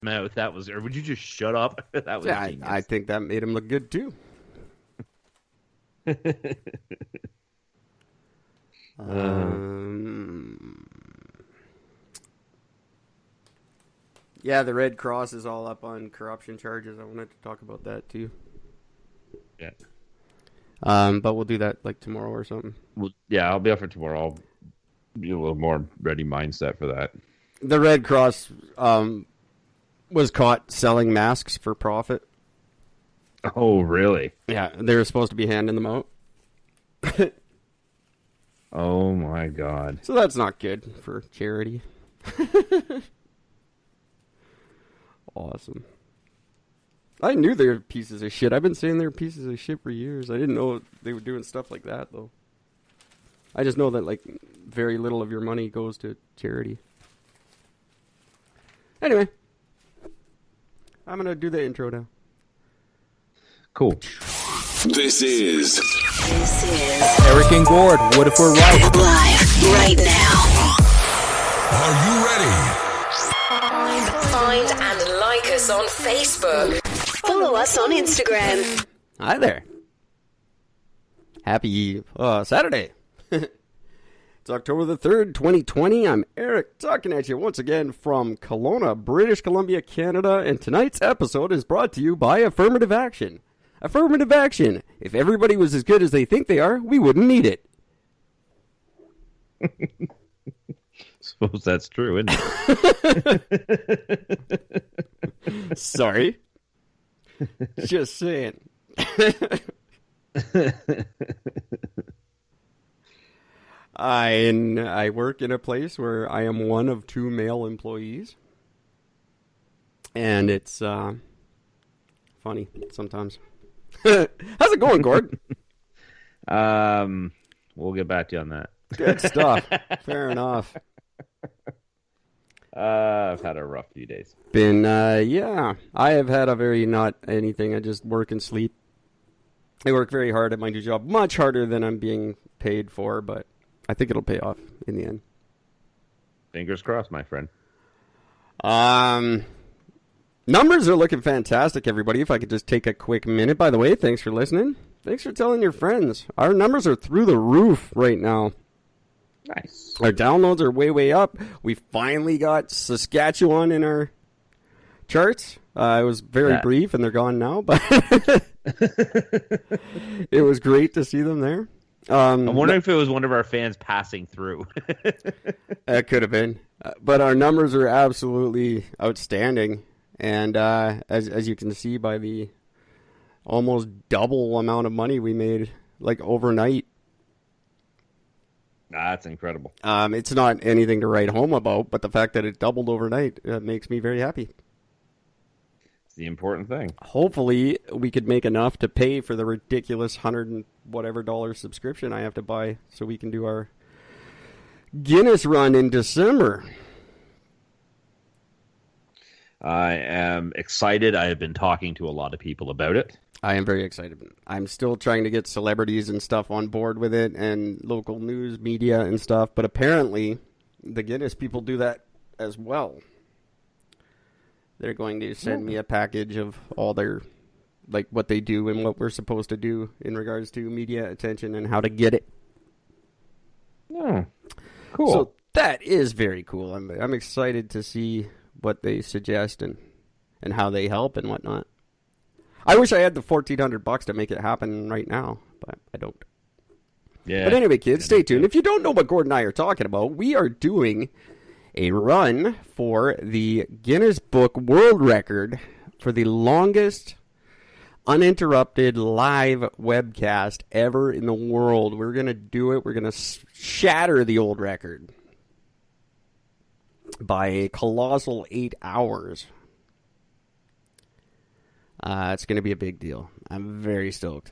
mouth. That was, or would you just shut up? That was genius. I think that made him look good too. Yeah, the Red Cross is all up on corruption charges. I wanted to talk about that too. Yeah. But we'll do that like tomorrow or something. Well, yeah, I'll be up for tomorrow. I'll be a little more ready mindset for that. The Red Cross was caught selling masks for profit. Oh, really? Yeah, they were supposed to be handing them out. Oh my God. So that's not good for charity. Awesome. I knew they were pieces of shit. I've been saying they're pieces of shit for years. I didn't know they were doing stuff like that, though. I just know that, like, very little of your money goes to charity. Anyway. I'm going to do the intro now. Cool. This is Eric and Gord. What if we're right? Live right now. Are You Ready? Find and like us on Facebook. Follow us on Instagram. Hi there. Happy Saturday. It's October the 3rd, 2020. I'm Eric, talking at you once again from Kelowna, British Columbia, Canada, and tonight's episode is brought to you by Affirmative Action. Affirmative Action. If everybody was as good as they think they are, we wouldn't need it. Suppose that's true, isn't it? Sorry. Just saying. I work in a place where I am one of 2 male employees. And it's funny sometimes. How's it going, Gord? We'll get back to you on that. Good stuff. Fair enough. I've had a rough few days. Yeah. I have had a very not anything. I just work and sleep. I work very hard at my new job. Much harder than I'm being paid for, but I think it'll pay off in the end. Fingers crossed, my friend. Numbers are looking fantastic, everybody. If I could just take a quick minute. By the way, thanks for listening. Thanks for telling your friends. Our numbers are through the roof right now. Nice. Our downloads are way, way up. We finally got Saskatchewan in our charts. It was very brief, and they're gone now, but it was great to see them there. I'm wondering if it was one of our fans passing through. It could have been. But our numbers are absolutely outstanding. And as you can see by the almost double amount of money we made, like overnight. That's incredible. It's not anything to write home about, but the fact that it doubled overnight makes me very happy. It's the important thing. Hopefully, we could make enough to pay for the ridiculous $100 and whatever subscription I have to buy so we can do our Guinness run in December. I am excited. I have been talking to a lot of people about it. I am very excited. I'm still trying to get celebrities and stuff on board with it and local news media and stuff, but apparently the Guinness people do that as well. They're going to send me a package of all their, like, what they do and what we're supposed to do in regards to media attention and how to get it. Oh, cool. So that is very cool. I'm excited to see what they suggest and how they help and whatnot. I wish I had the $1,400 to make it happen right now, but I don't. Yeah. But anyway, kids, stay tuned. If you don't know what Gord and I are talking about, we are doing a run for the Guinness Book World Record for the longest uninterrupted live webcast ever in the world. We're going to do it. We're going to shatter the old record by a colossal 8 hours. It's going to be a big deal. I'm very stoked.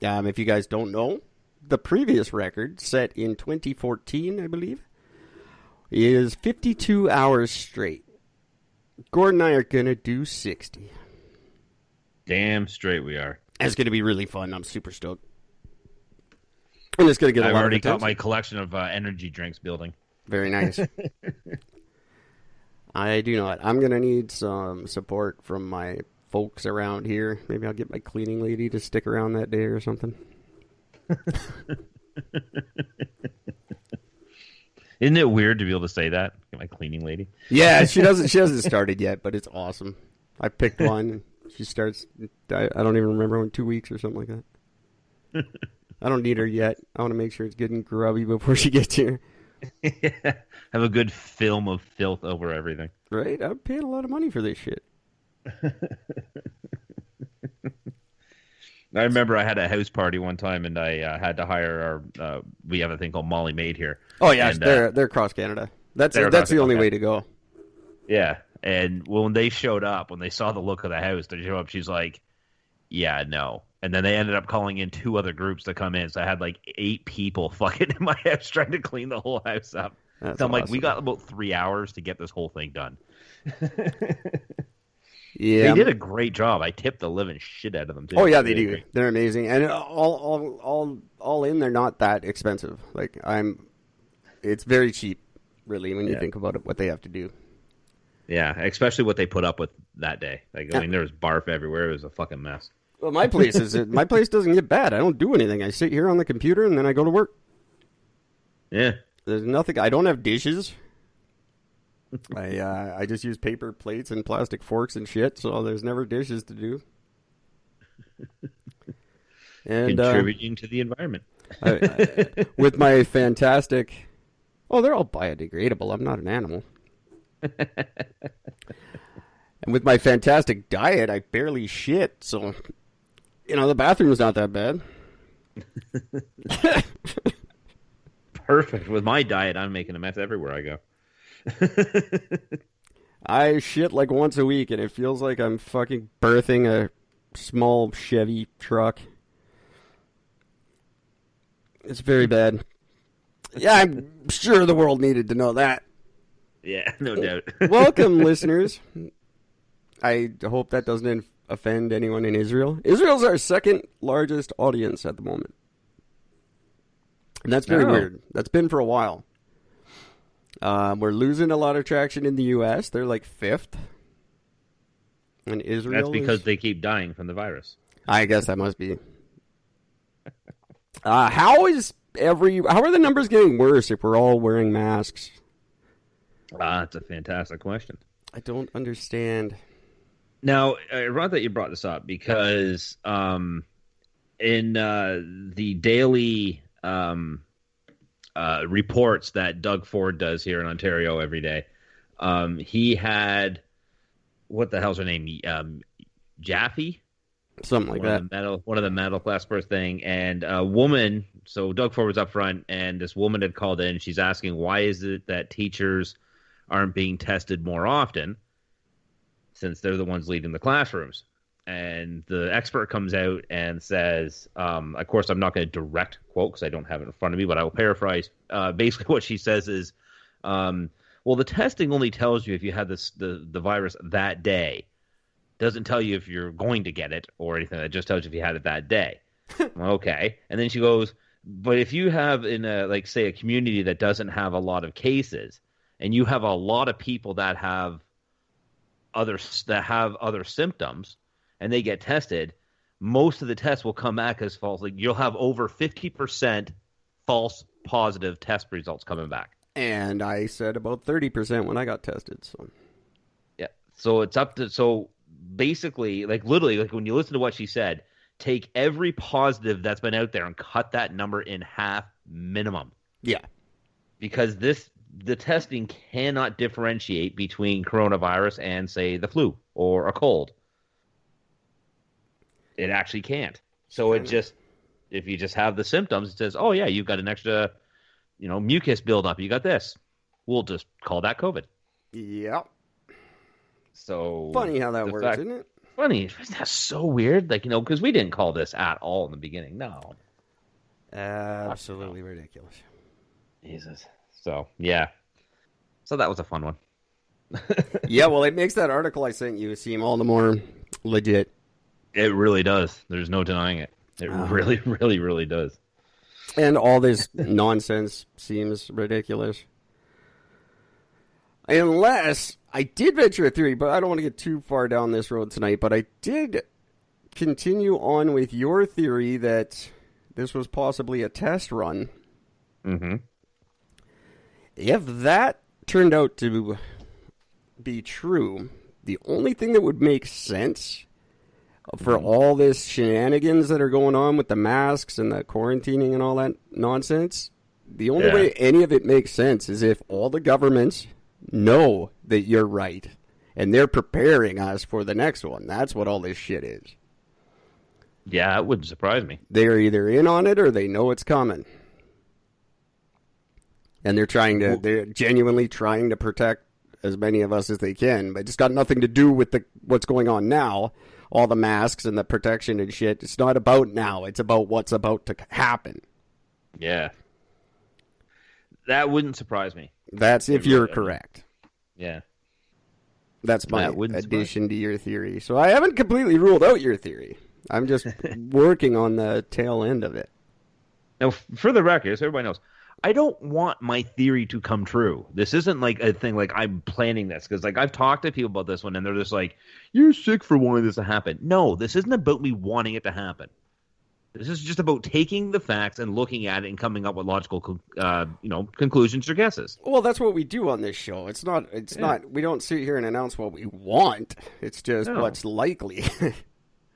If you guys don't know, the previous record, set in 2014, I believe, is 52 hours straight. Gord and I are going to do 60. Damn straight we are. It's going to be really fun. I'm super stoked. And it's going to get a lot of attention. I've already got my collection of energy drinks building. Very nice. I do not. I'm going to need some support from my folks around here. Maybe I'll get my cleaning lady to stick around that day or something. Isn't it weird to be able to say that? Get my cleaning lady. Yeah, she hasn't started yet, but it's awesome. I picked one. And she starts. I don't even remember, in 2 weeks or something like that. I don't need her yet. I want to make sure it's good and grubby before she gets here. Yeah. Have a good film of filth over everything. Right? I'm paying a lot of money for this shit. I remember I had a house party one time, and I had to hire our. We have a thing called Molly Maid here. Oh yeah, and, they're across Canada. That's the only way to go. Yeah, and when they showed up, when they saw the look of the house, they showed up. She's like, "Yeah, no." And then they ended up calling in 2 other groups to come in. So I had like 8 people fucking in my house trying to clean the whole house up. That's so I'm like, awesome. we got about 3 hours to get this whole thing done. Yeah, they did a great job. I tipped the living shit out of them too. Oh yeah, they Really do. great. They're amazing, and all in, they're not that expensive. Like it's very cheap, really, when you think about it. What they have to do. Yeah, especially what they put up with that day. Like, I mean, there was barf everywhere. It was a fucking mess. Well, my place doesn't get bad. I don't do anything. I sit here on the computer and then I go to work. Yeah. There's nothing. I don't have dishes. I just use paper plates and plastic forks and shit. So there's never dishes to do. And contributing to the environment. With my fantastic. Oh, they're all biodegradable. I'm not an animal. And with my fantastic diet, I barely shit. So, the bathroom's not that bad. Perfect. With my diet, I'm making a mess everywhere I go. I shit like once a week, and it feels like I'm fucking birthing a small Chevy truck. It's very bad. Yeah, I'm sure the world needed to know that. Yeah, no doubt. Welcome, listeners. I hope that doesn't offend anyone in Israel. Israel's our second largest audience at the moment. And that's very weird. That's been for a while. We're losing a lot of traction in the U.S. They're like 5th. And Israel That's because they keep dying from the virus. I guess that must be. How are the numbers getting worse if we're all wearing masks? That's a fantastic question. I don't understand. Now, ironic that you brought this up because in the daily reports that Doug Ford does here in Ontario every day, he had, what the hell's her name? Jaffe? Something like that. One of the metal class first thing, and a woman. So Doug Ford was up front, and this woman had called in. She's asking, why is it that teachers aren't being tested more often, since they're the ones leading the classrooms? And the expert comes out and says, of course, I'm not going to direct quote because I don't have it in front of me, but I will paraphrase. Basically, what she says is, well, the testing only tells you if you had the virus that day. Doesn't tell you if you're going to get it or anything. It just tells you if you had it that day. Okay. And then she goes, but if you have in say a community that doesn't have a lot of cases, and you have a lot of people that have other symptoms, and they get tested, most of the tests will come back as false. Like, you'll have over 50% false positive test results coming back. And I said about 30% when I got tested. So yeah, so it's up to basically, literally, when you listen to what she said, take every positive that's been out there and cut that number in half minimum. Yeah, because the testing cannot differentiate between coronavirus and, say, the flu or a cold. It actually can't. So it just, if you just have the symptoms, it says, oh yeah, you've got an extra, mucus buildup. You got this. We'll just call that COVID. Yep. So funny how that works, isn't it? Funny. That's so weird. Because we didn't call this at all in the beginning. No. Absolutely ridiculous. Jesus. So, yeah. So that was a fun one. Yeah, well, it makes that article I sent you seem all the more legit. It really does. There's no denying it. It really, really, really does. And all this nonsense seems ridiculous. Unless I did venture a theory, but I don't want to get too far down this road tonight, but I did continue on with your theory that this was possibly a test run. Mm-hmm. If that turned out to be true, the only thing that would make sense for all this shenanigans that are going on with the masks and the quarantining and all that nonsense, the only way any of it makes sense is if all the governments know that you're right and they're preparing us for the next one. That's what all this shit is. Yeah, it wouldn't surprise me. They're either in on it or they know it's coming. And they're genuinely trying to protect as many of us as they can, but it's got nothing to do with what's going on now. All the masks and the protection and shit. It's not about now. It's about what's about to happen. Yeah. That wouldn't surprise me. That's if you're correct. Yeah. That's my addition to your theory. So I haven't completely ruled out your theory. I'm just working on the tail end of it. Now, for the record, so everybody knows, I don't want my theory to come true. This isn't like a thing like I'm planning this, because like I've talked to people about this one and they're just like, you're sick for wanting this to happen. No, this isn't about me wanting it to happen. This is just about taking the facts and looking at it and coming up with logical conclusions or guesses. Well, that's what we do on this show. It's not we don't sit here and announce what we want. It's just what's likely.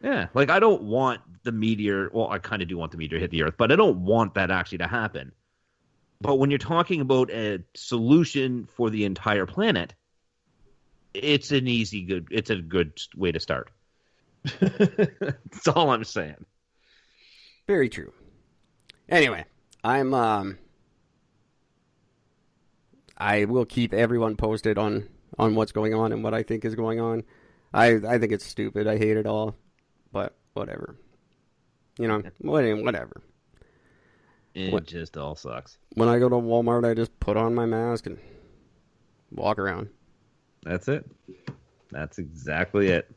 Yeah, like I don't want the meteor, well, I kind of do want the meteor to hit the Earth, but I don't want that actually to happen. But when you're talking about a solution for the entire planet, it's a good way to start. That's all I'm saying. Very true. Anyway, I will keep everyone posted on what's going on and what I think is going on. I think it's stupid. I hate it all, but whatever. Whatever. It just all sucks. When I go to Walmart, I just put on my mask and walk around. That's it. That's exactly it.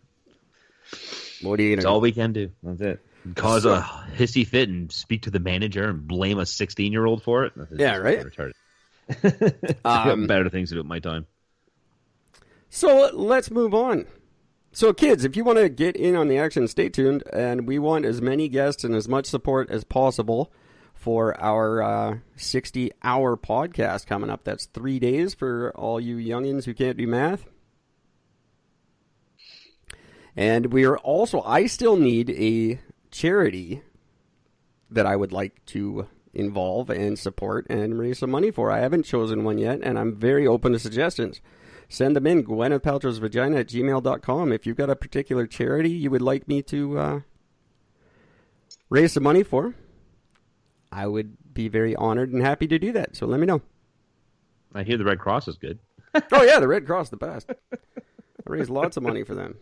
What are you That's all we can do. That's it. Cause a hissy fit and speak to the manager and blame a 16-year-old for it. Yeah, right? Retarded. I got better things to do at my time. So let's move on. So kids, if you want to get in on the action, stay tuned. And we want as many guests and as much support as possible for our 60-hour podcast coming up. That's 3 days for all you youngins who can't do math. And we are also, I still need a charity that I would like to involve and support and raise some money for. I haven't chosen one yet, and I'm very open to suggestions. Send them in, gwynethpaltrowsvagina@gmail.com. If you've got a particular charity you would like me to raise some money for, I would be very honored and happy to do that. So let me know. I hear the Red Cross is good. Oh, yeah, the Red Cross, the best. I raise lots of money for them.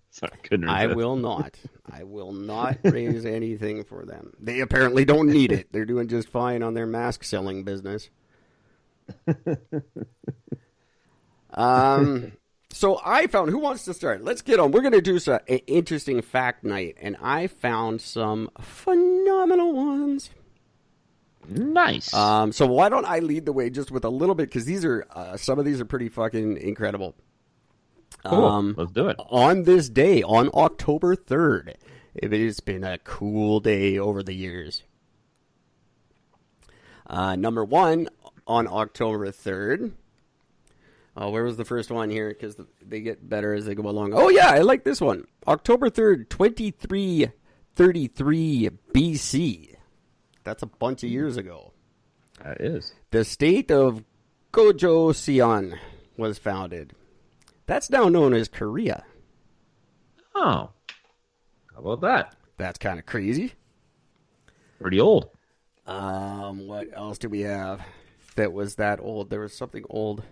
Sorry, couldn't resist. I will not. I will not raise anything for them. They apparently don't need it. They're doing just fine on their mask selling business. So I found, who wants to start? Let's get on. We're going to do some interesting fact night, and I found some phenomenal ones. Nice. So why don't I lead the way just with a little bit, because these are some of these are pretty fucking incredible. Cool. Let's do it. On this day, on October 3rd, it has been a cool day over the years. Number one, on October 3rd. Where was the first one here? Because they get better as they go along. Oh, yeah, I like this one. October 3rd, 2333 BC. That's a bunch of years ago. That is. The state of Gojoseon was founded. That's now known as Korea. Oh. How about that? That's kind of crazy. Pretty old. What else do we have that was that old? There was something old.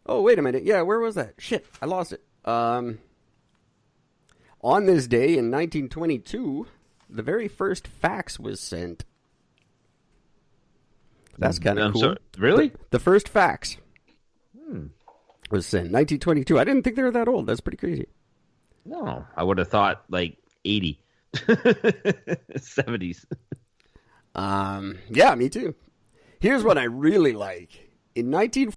Oh, wait a minute. Yeah, where was that? Shit, I lost it. On this day in 1922, the very first fax was sent. That's kind of cool. Sorry, really? The first fax was sent 1922. I didn't think they were that old. That's pretty crazy. No, I would have thought like 80. 70s. Yeah, me too. Here's what I really like. In 19...